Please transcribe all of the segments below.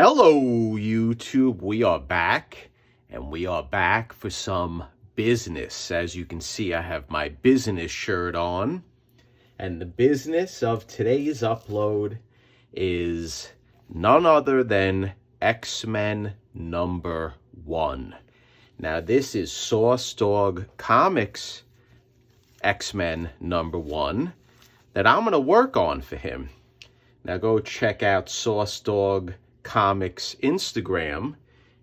Hello, YouTube. We are back, and we are back for some business. As you can see, I have my business shirt on, and the business of today's upload is none other than X-Men #1. Now, this is Sauce Dog Comics X-Men #1 that I'm going to work on for him. Now, go check out Sauce Dog Comics Instagram.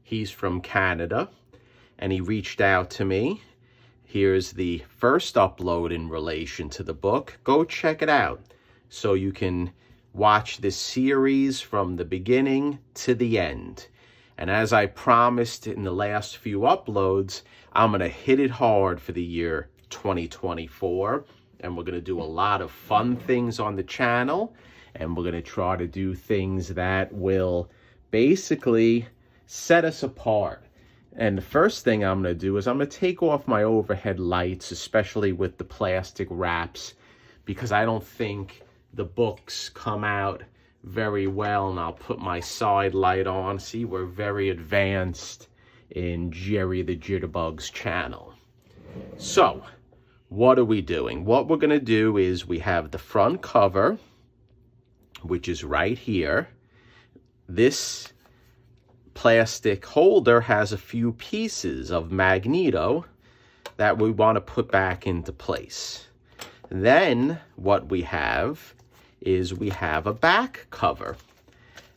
He's from Canada, and he reached out to me. Here's the first upload in relation to the book. Go check it out so you can watch this series from the beginning to the end. And as I promised in the last few uploads, I'm going to hit it hard for the year 2024, and we're going to do a lot of fun things on the channel, and we're going to try to do things that will basically set us apart. And the first thing I'm going to do is I'm going to take off my overhead lights, especially with the plastic wraps, because I don't think the books come out very well. And I'll put my side light on. See, we're very advanced in Jerry the Jitterbug's channel. So, what are we doing? What we're going to do is we have the front cover, which is right here. This plastic holder has a few pieces of Magneto that we want to put back into place. Then what we have is we have a back cover.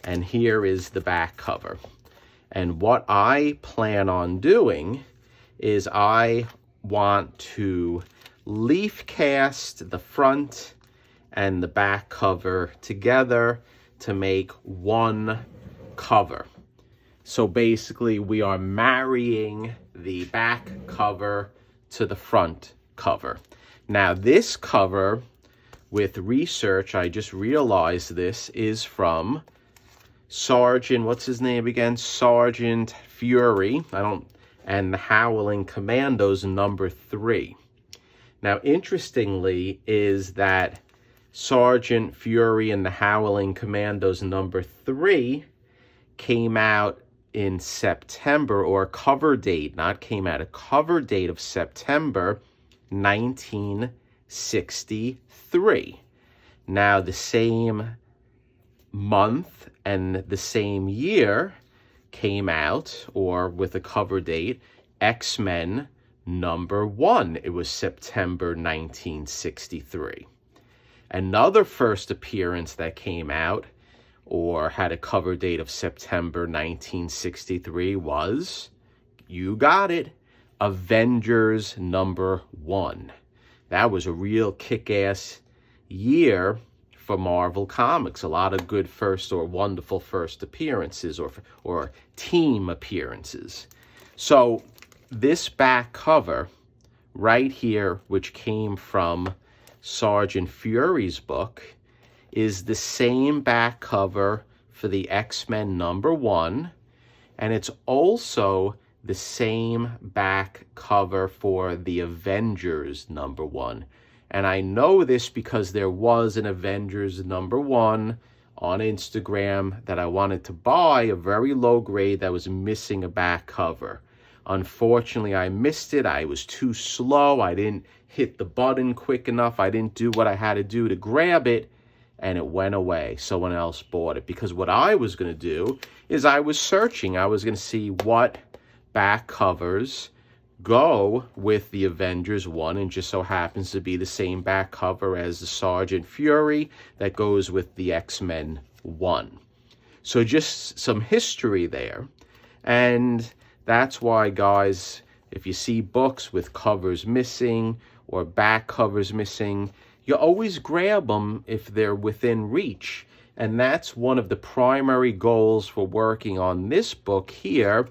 And here is the back cover. And what I plan on doing is I want to leaf cast the front and the back cover together to make one cover. So basically we are marrying the back cover to the front cover. Now this cover, with research, I just realized this is from Sergeant, what's his name again? Sergeant Fury, and the Howling Commandos #3. Now interestingly is that Sergeant Fury and the Howling Commandos #3 came out in September, or a cover date, not came out, a cover date of September 1963. Now, the same month and the same year came out, or with a cover date, X-Men #1. It was September 1963. Another first appearance that came out, or had a cover date of September 1963 was, you got it, Avengers #1. That was a real kick-ass year for Marvel Comics. A lot of good first or wonderful first appearances or team appearances. So this back cover right here, which came from Sergeant Fury's book, is the same back cover for the X-Men #1, and it's also the same back cover for the Avengers #1. And I know this because there was an Avengers #1 on Instagram that I wanted to buy, a very low grade that was missing a back cover. Unfortunately, I missed it. I was too slow. I didn't hit the button quick enough. I didn't do what I had to do to grab it, and it went away. Someone else bought it. Because what I was going to do is I was searching. I was going to see what back covers go with the Avengers 1, and just so happens to be the same back cover as the Sergeant Fury that goes with the X-Men 1. So just some history there. And that's why, guys, if you see books with covers missing or back covers missing, you always grab them if they're within reach. And that's one of the primary goals for working on this book here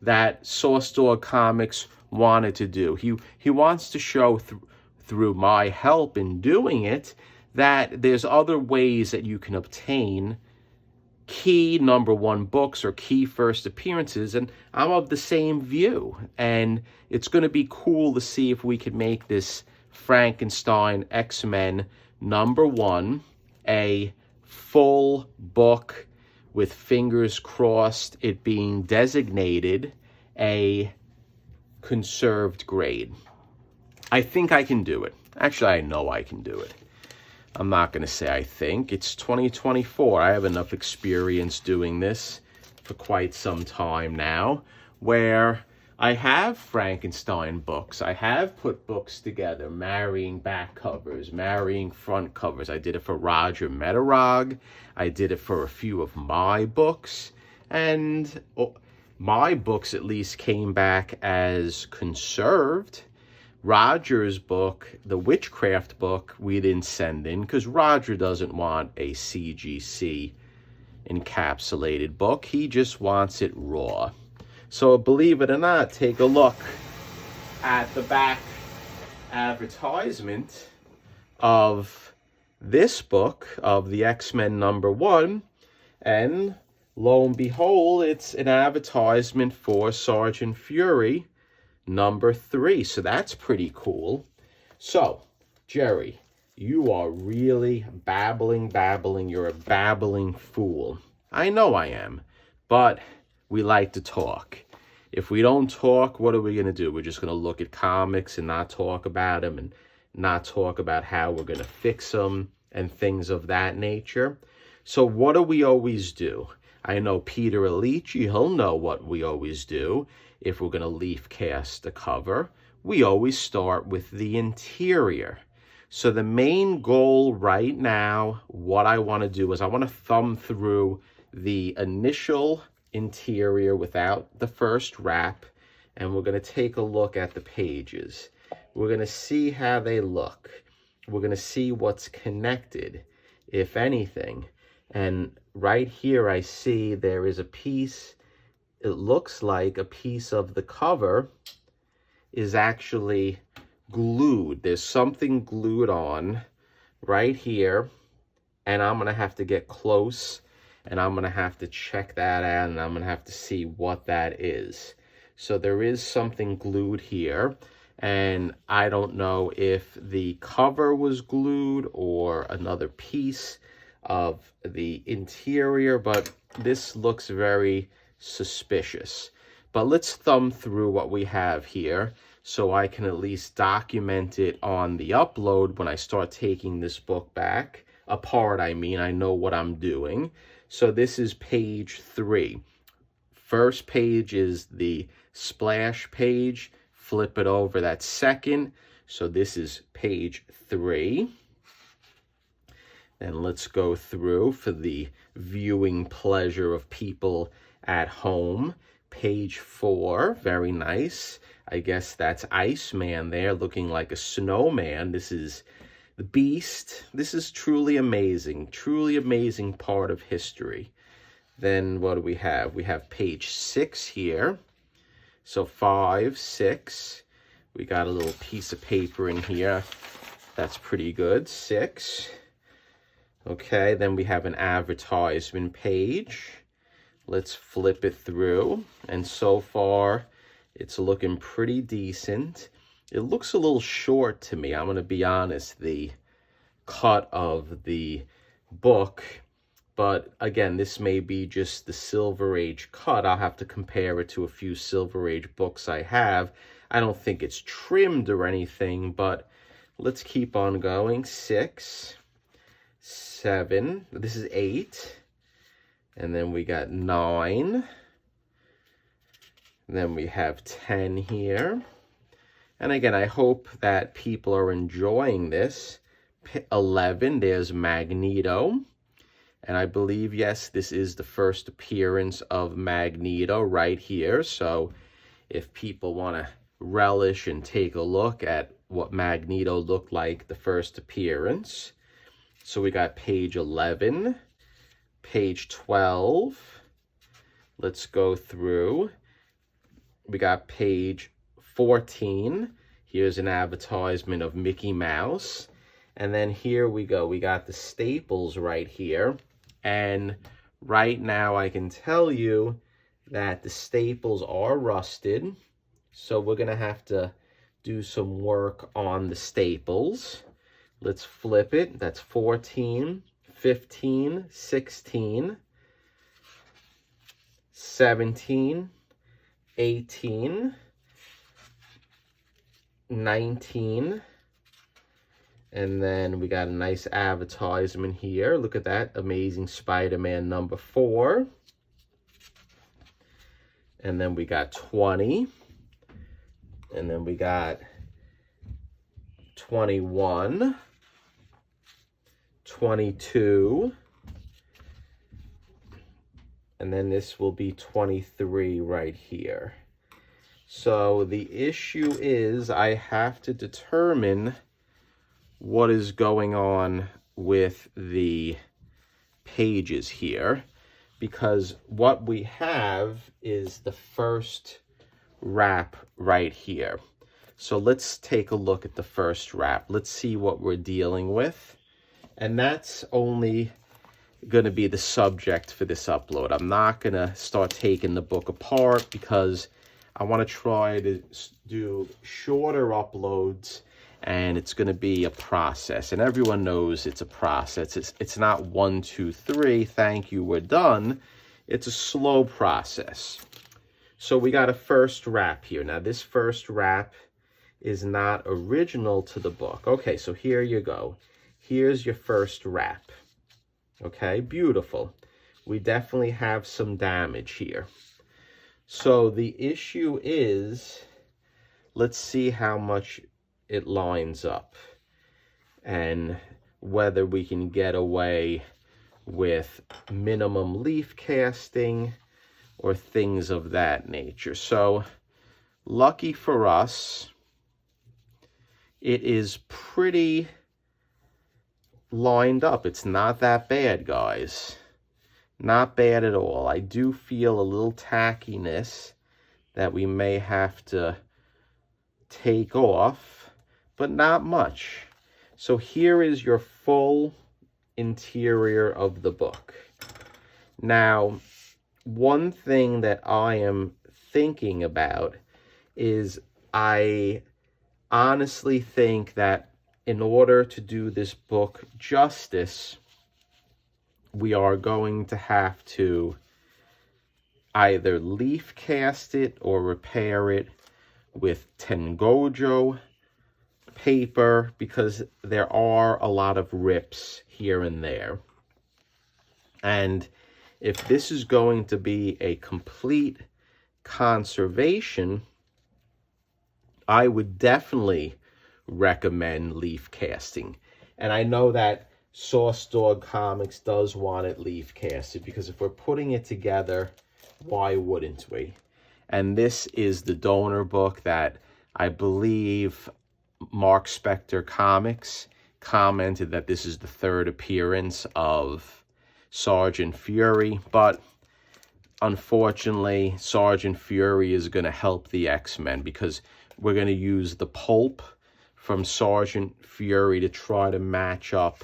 that Sauce Dog Comics wanted to do. He wants to show through my help in doing it that there's other ways that you can obtain key #1 books or key first appearances, and I'm of the same view. And it's going to be cool to see if we can make this Frankenstein X-Men #1 a full book with fingers crossed it being designated a conserved grade. I think I can do it. Actually, I know I can do it. I'm not going to say I think. It's 2024. I have enough experience doing this for quite some time now, where I have Frankenstein books. I have put books together, marrying back covers, marrying front covers. I did it for Roger Metarog. I did it for a few of my books. And my books at least came back as conserved. Roger's book, the witchcraft book, we didn't send in because Roger doesn't want a CGC encapsulated book. He just wants it raw. So believe it or not, take a look at the back advertisement of this book of the X-Men #1, and lo and behold, it's an advertisement for Sergeant Fury #3. So that's pretty cool. So, Jerry, you are really babbling. You're a babbling fool. I know I am, but we like to talk. If we don't talk, what are we going to do? We're just going to look at comics and not talk about them and not talk about how we're going to fix them and things of that nature. So what do we always do? I know Peter Alici, he'll know what we always do. If we're going to leaf cast the cover, we always start with the interior. So the main goal right now, what I want to do is I want to thumb through the initial interior without the first wrap, and we're going to take a look at the pages. We're going to see how they look. We're going to see what's connected, if anything. And right here I see there is a piece. It looks like a piece of the cover is actually glued. There's something glued on right here, and I'm going to have to get close, and I'm going to have to check that out, and I'm going to have to see what that is. So there is something glued here, and I don't know if the cover was glued or another piece of the interior, but this looks very suspicious. But let's thumb through what we have here so I can at least document it on the upload when I start taking this book back apart. I mean, I know what I'm doing. So this is page 3. First page is the splash page. Flip it over, that's second. So this is page 3. And let's go through for the viewing pleasure of people at home. Page 4, very nice. I guess that's Iceman there looking like a snowman. This is the Beast. This is truly amazing part of history. Then what do we have? We have page 6 here. So 5, 6. We got a little piece of paper in here. That's pretty good. 6. Okay, then we have an advertisement page. Let's flip it through. And so far, it's looking pretty decent. It looks a little short to me. I'm going to be honest, the cut of the book. But again, this may be just the Silver Age cut. I'll have to compare it to a few Silver Age books I have. I don't think it's trimmed or anything, but let's keep on going. 6, 7, this is 8. And then we got 9. And then we have 10 here. And again, I hope that people are enjoying this. 11, there's Magneto. And I believe, yes, this is the first appearance of Magneto right here. So if people want to relish and take a look at what Magneto looked like the first appearance. So we got page 11, page 12. Let's go through. We got page 14. Here's an advertisement of Mickey Mouse. And then here we go. We got the staples right here. And right now I can tell you that the staples are rusted. So we're going to have to do some work on the staples. Let's flip it. That's 14, 15, 16. 17, 18, 19, and then we got a nice advertisement here. Look at that, Amazing Spider-Man number 4. And then we got 20, and then we got 21, 22, and then this will be 23 right here. So the issue is I have to determine what is going on with the pages here, because what we have is the first wrap right here. So let's take a look at the first wrap. Let's see what we're dealing with. And that's only going to be the subject for this upload. I'm not going to start taking the book apart because I want to try to do shorter uploads, and it's going to be a process. And everyone knows it's a process. It's not 1, 2, 3, thank you, we're done. It's a slow process. So we got a first wrap here. Now this first wrap is not original to the book. Okay, so here you go. Here's your first wrap. Okay, beautiful. We definitely have some damage here. So the issue is, let's see how much it lines up and whether we can get away with minimum leaf casting or things of that nature. So lucky for us, it is pretty lined up. It's not that bad, guys. Not bad at all. I do feel a little tackiness that we may have to take off, but not much. So here is your full interior of the book. Now, one thing that I am thinking about is I honestly think that in order to do this book justice, we are going to have to either leaf cast it or repair it with Tengojo paper, because there are a lot of rips here and there. And if this is going to be a complete conservation, I would definitely recommend leaf casting. And I know that Sauce Dog Comics does want it leaf casted, because if we're putting it together, why wouldn't we? And this is the donor book that I believe Mark Spector Comics commented that this is the 3rd appearance of Sergeant Fury, but unfortunately Sergeant Fury is going to help the X-Men, because we're going to use the pulp from Sergeant Fury to try to match up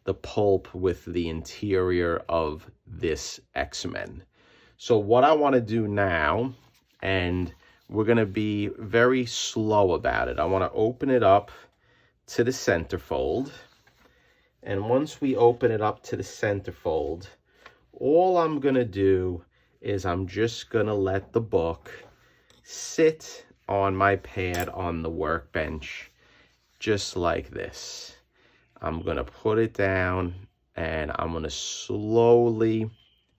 the pulp with the interior of this X-Men. So what I want to do now, and we're going to be very slow about it, I want to open it up to the centerfold. And once we open it up to the centerfold, all I'm going to do is I'm just going to let the book sit on my pad on the workbench, just like this. I'm going to put it down and I'm going to slowly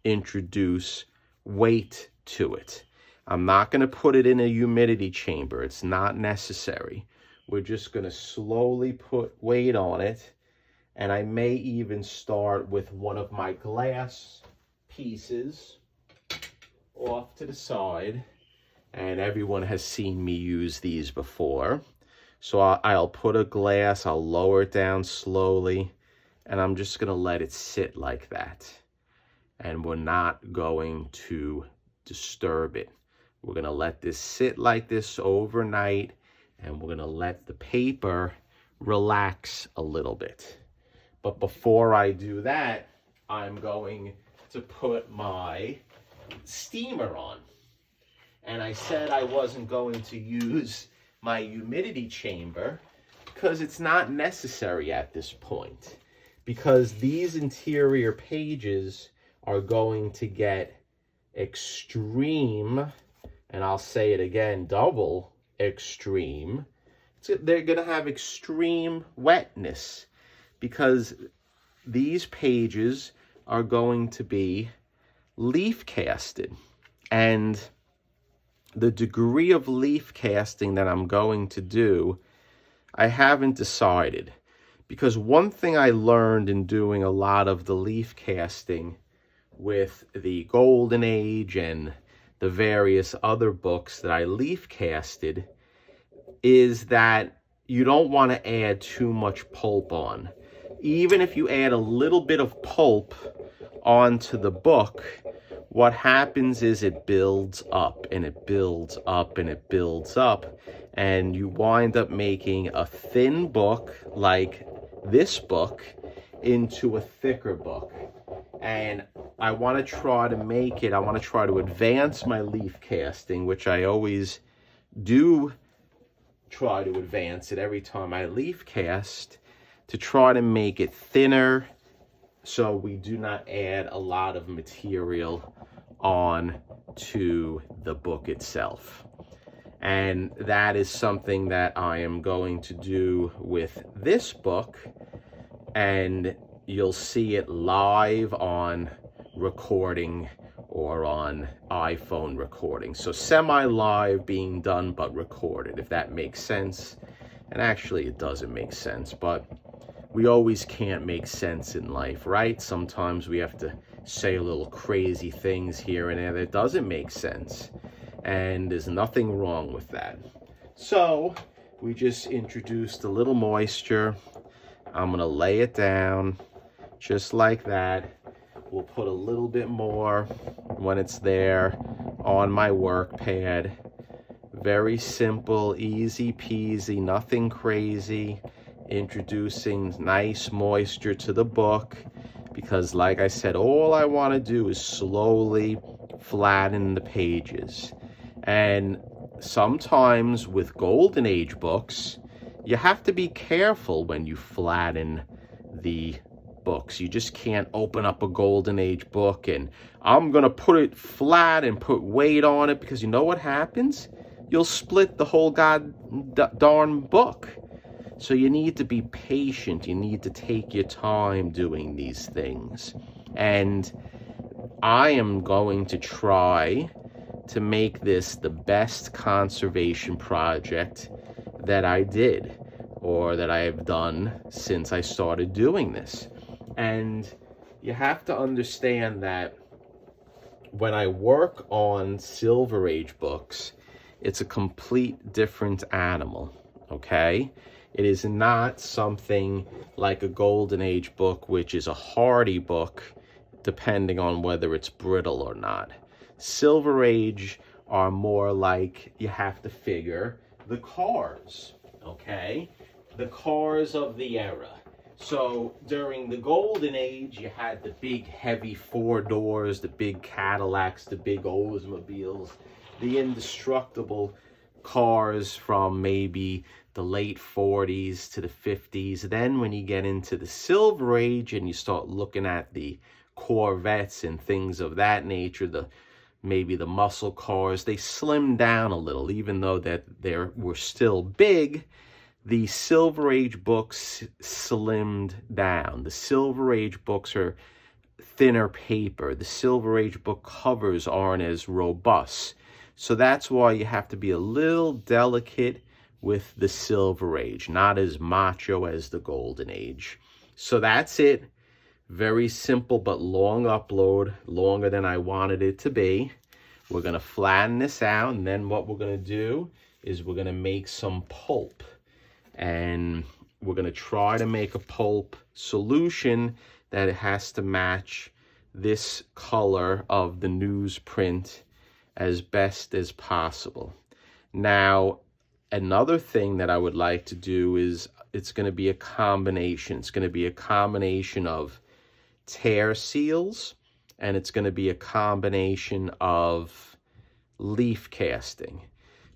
introduce weight to it. I'm not going to put it in a humidity chamber. It's not necessary. We're just going to slowly put weight on it. And I may even start with one of my glass pieces off to the side. And everyone has seen me use these before. So I'll put a glass, I'll lower it down slowly, and I'm just going to let it sit like that. And we're not going to disturb it. We're going to let this sit like this overnight, and we're going to let the paper relax a little bit. But before I do that, I'm going to put my steamer on. And I said I wasn't going to use my humidity chamber because it's not necessary at this point, because these interior pages are going to get extreme, and I'll say it again, double extreme. They're going to have extreme wetness because these pages are going to be leaf casted. And the degree of leaf casting that I'm going to do, I haven't decided. Because one thing I learned in doing a lot of the leaf casting with the Golden Age and the various other books that I leaf casted is that you don't want to add too much pulp on. Even if you add a little bit of pulp onto the book, what happens is it builds up and it builds up and it builds up, and you wind up making a thin book like this book into a thicker book. And I want to try to advance my leaf casting, which I always do try to advance it every time I leaf cast, to try to make it thinner so we do not add a lot of material on to the book itself. And that is something that I am going to do with this book, and you'll see it live on recording or on iPhone recording. So semi-live being done but recorded, if that makes sense. And actually it doesn't make sense, but we always can't make sense in life, right? Sometimes we have to say a little crazy things here and there that doesn't make sense. And there's nothing wrong with that. So we just introduced a little moisture. I'm gonna lay it down just like that. We'll put a little bit more when it's there on my work pad. Very simple, easy peasy, nothing crazy. Introducing nice moisture to the book, because like I said, all I want to do is slowly flatten the pages. And sometimes with Golden Age books, you have to be careful when you flatten the books. You just can't open up a Golden Age book and I'm gonna put it flat and put weight on it, because you know what happens? You'll split the whole darn book. So you need to be patient. You need to take your time doing these things. And I am going to try to make this the best conservation project that I did, or that I have done since I started doing this. And you have to understand that when I work on Silver Age books, it's a complete different animal, okay? It is not something like a Golden Age book, which is a hardy book, depending on whether it's brittle or not. Silver Age are more like, you have to figure, the cars, okay? The cars of the era. So during the Golden Age, you had the big heavy 4 doors, the big Cadillacs, the big Oldsmobiles, the indestructible cars from maybe the late 40s to the 50s. Then when you get into the Silver Age and you start looking at the Corvettes and things of that nature, maybe the muscle cars, they slimmed down a little, even though that they were still big. The Silver Age books slimmed down. The Silver Age books are thinner paper. The Silver Age book covers aren't as robust. So that's why you have to be a little delicate with the Silver Age, not as macho as the Golden Age. So that's it. Very simple but long upload, longer than I wanted it to be. We're going to flatten this out, and then what we're going to do is we're going to make some pulp. And we're going to try to make a pulp solution that has to match this color of the newsprint as best as possible. Now, another thing that I would like to do is, it's going to be a combination. It's going to be a combination of tear seals, and it's going to be a combination of leaf casting.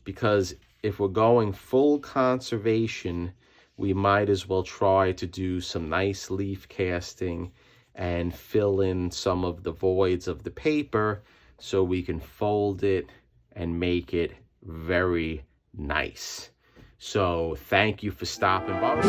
Because if we're going full conservation, we might as well try to do some nice leaf casting and fill in some of the voids of the paper so we can fold it and make it very nice. So thank you for stopping by.